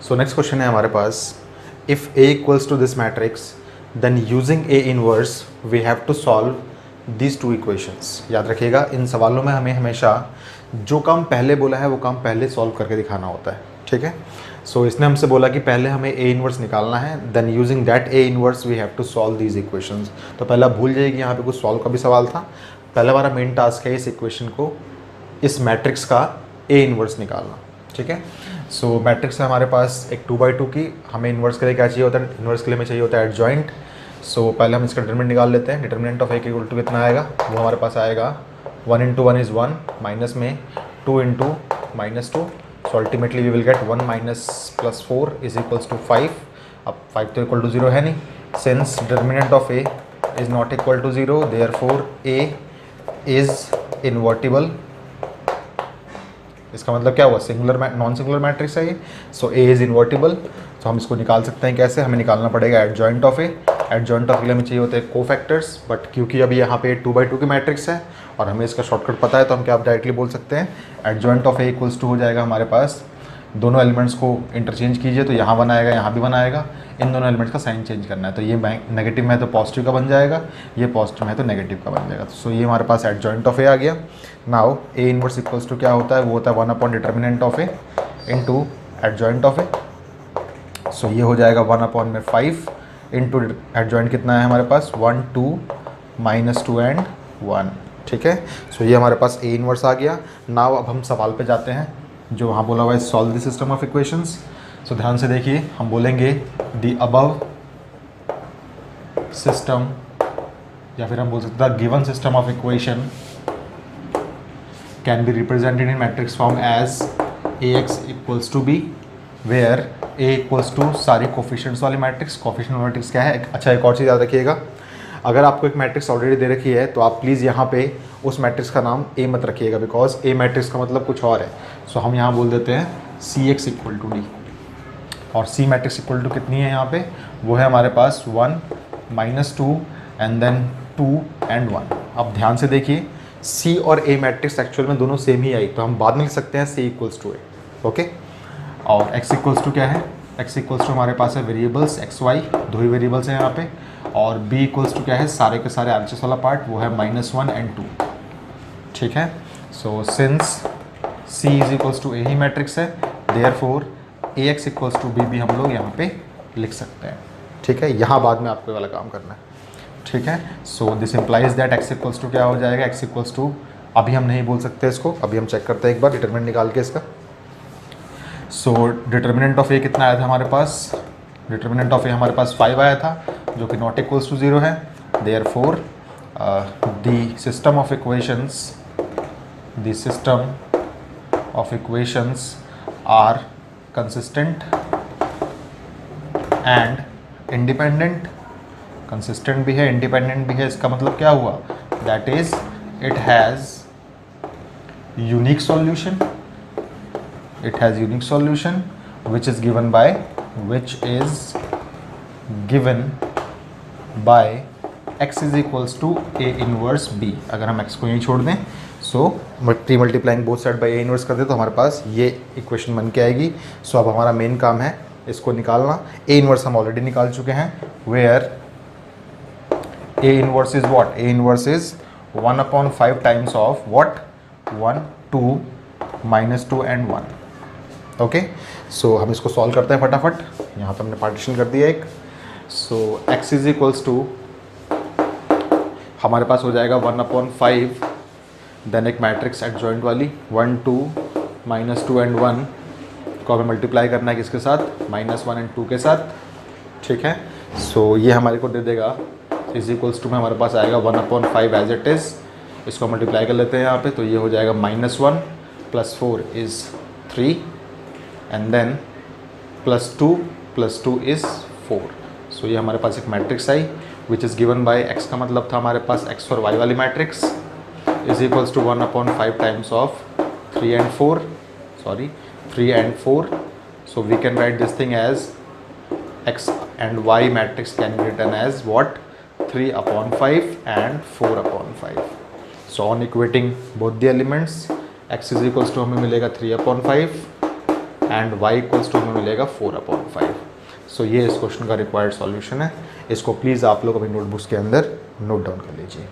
So next question है हमारे पास, if A equals to this matrix then using A inverse we have to solve these two equations. याद रखिएगा, इन सवालों में हमें हमेशा जो काम पहले बोला है वो काम पहले सॉल्व करके दिखाना होता है, ठीक है। सो इसने हमसे बोला कि पहले हमें A इनवर्स निकालना है, then using that A inverse we have to solve these equations. तो पहले आप भूल जाइए कि यहाँ पे कुछ सॉल्व का भी सवाल था। पहला हमारा मेन टास्क है इस इक्वेशन को, इस मैट्रिक्स का A इनवर्स निकालना, ठीक है। सो मैट्रिक्स है हमारे पास एक 2/2 की, हमें इन्वर्स के लिए क्या चाहिए होता है, इन्वर्स के लिए हमें चाहिए होता है एडजॉइंट। सो पहले हम इसका डिटरमिनेंट निकाल लेते हैं। Determinant of A equal to कितना आएगा, वो हमारे पास आएगा 1 × 1 इज़ 1, माइनस में 2 × -2, so ultimately we will get 1 - +4 is equals to 5। अब 5 तो इक्वल टू 0 है नहीं, since determinant of A is not equal to 0 therefore A is invertible. इसका मतलब क्या हुआ, सिंगुलर नॉन सिंगुलर मैट्रिक्स है ये, सो A इज़ इन्वर्टिबल। तो हम इसको निकाल सकते हैं कैसे, हमें निकालना पड़ेगा adjoint of A। Adjoint of A हमें चाहिए होते हैं कोफैक्टर्स, बट क्योंकि अभी यहाँ पे 2/2 की मैट्रिक्स है और हमें इसका शॉर्टकट पता है, तो हम क्या डायरेक्टली बोल सकते हैं adjoint of A equals to हो जाएगा हमारे पास, दोनों एलिमेंट्स को इंटरचेंज कीजिए तो यहाँ 1 आएगा, यहाँ भी 1 आएगा, इन दोनों एलिमेंट्स का साइन चेंज करना है। तो ये नेगेटिव में है तो पॉजिटिव का बन जाएगा, ये पॉजिटिव में है तो नेगेटिव का बन जाएगा। सो ये हमारे पास एडजॉइंट ऑफ A आ गया। Now A inverse equals to क्या होता है, वो होता है 1 determinant of A into adjoint of A। So ये हो जाएगा 1/5 इंटू एडजॉइंट कितना है हमारे पास 1, 2, -2 एंड 1, ठीक है। सो ये हमारे पास A इनवर्स आ गया। नाउ अब हम सवाल पे जाते हैं, जो वहाँ बोला हुआ है solve the system of equations. So ध्यान से देखिए, हम बोलेंगे द अबव सिस्टम, या फिर हम बोल सकते हैं given system of equation can be represented in matrix form as Ax equals to B, where A equals to सारी कोफिशिएंट्स वाली मैट्रिक्स। कोफिशिएंट मैट्रिक्स क्या है, अच्छा एक और चीज़ याद रखिएगा, अगर आपको एक मैट्रिक्स ऑलरेडी दे रखी है तो आप प्लीज़ यहाँ पे उस मैट्रिक्स का नाम A मत रखिएगा, बिकॉज A मैट्रिक्स का मतलब कुछ और है। सो हम यहाँ बोल देते हैं Cx इक्वल टू D, और C मैट्रिक्स इक्वल टू कितनी है यहाँ पे, वो है हमारे पास 1, -2 एंड देन 2 एंड 1। अब ध्यान से देखिए, C और A मैट्रिक्स एक्चुअल में दोनों सेम ही आई, तो हम बाद में लिख सकते हैं C equals to A, okay. और x इक्वल्स टू क्या है, x इक्वल्स टू हमारे पास है वेरिएबल्स x y, दो ही वेरिएबल्स हैं यहाँ पे, और b इक्वल्स टू क्या है, सारे के सारे RHS वाला पार्ट, वो है -1 एंड 2, ठीक है। So since C is equals to A ही मैट्रिक्स है, therefore Ax equals to B भी हम लोग यहाँ पे लिख सकते हैं, ठीक है। यहाँ बाद में आपको वाला काम करना है, ठीक है। So this implies that x equals to क्या हो जाएगा, x इक्वल्स टू, अभी हम नहीं बोल सकते इसको, अभी हम चेक करते हैं एक बार डिटरमिनेंट निकाल के इसका। सो डिटर्मिनेंट ऑफ A कितना आया था हमारे पास, डिटर्मिनेंट ऑफ A हमारे पास 5 आया था, जो कि नॉट इक्वल्स टू 0 है। Therefore the system of equations are consistent and independent. Consistent भी है, इंडिपेंडेंट भी है, इसका मतलब क्या हुआ, that is it has unique solution, it has unique solution which is given by x is equals to A inverse B। अगर हम x को यहीं छोड़ दें, सो pre multiplying both side by A inverse कर दें तो हमारे पास ये इक्वेशन बन के आएगी। सो अब हमारा मेन काम है इसको निकालना। A इनवर्स हम ऑलरेडी निकाल चुके हैं, where A inverse is what, A inverse is 1/5 times of what, 1, 2, -2 and 1, okay. So हम इसको सॉल्व करते हैं फटाफट, यहाँ पे हमने पार्टीशन कर दिया एक। सो x इज इक्वल्स टू हमारे पास हो जाएगा 1/5, देन एक मैट्रिक्स एडजॉइंट वाली 1, 2, -2 एंड 1 को हमें मल्टीप्लाई करना है किसके साथ, -1 एंड 2 के साथ, ठीक है। सो ये हमारे को दे देगा इज इक्वल्स टू में हमारे पास आएगा 1/5 एज इट इज़, इसको मल्टीप्लाई कर लेते हैं यहाँ पे, तो ये हो जाएगा -1 + 4 is 3 and then +2 + 2 is 4। So ये हमारे पास एक matrix I which is given by x का मतलब था हमारे पास x और y वाली matrix is equals to 1/5 times of 3 and 4। So we can write this thing as x and y matrix can be written as what, 3/5 and 4/5। So on equating both the elements x is equals to हमें मिलेगा 3/5 and Y equals to हमें मिलेगा 4/5। सो ये इस question का required solution है। इसको please आप लोग अपनी नोटबुक्स के अंदर नोट डाउन कर लीजिए।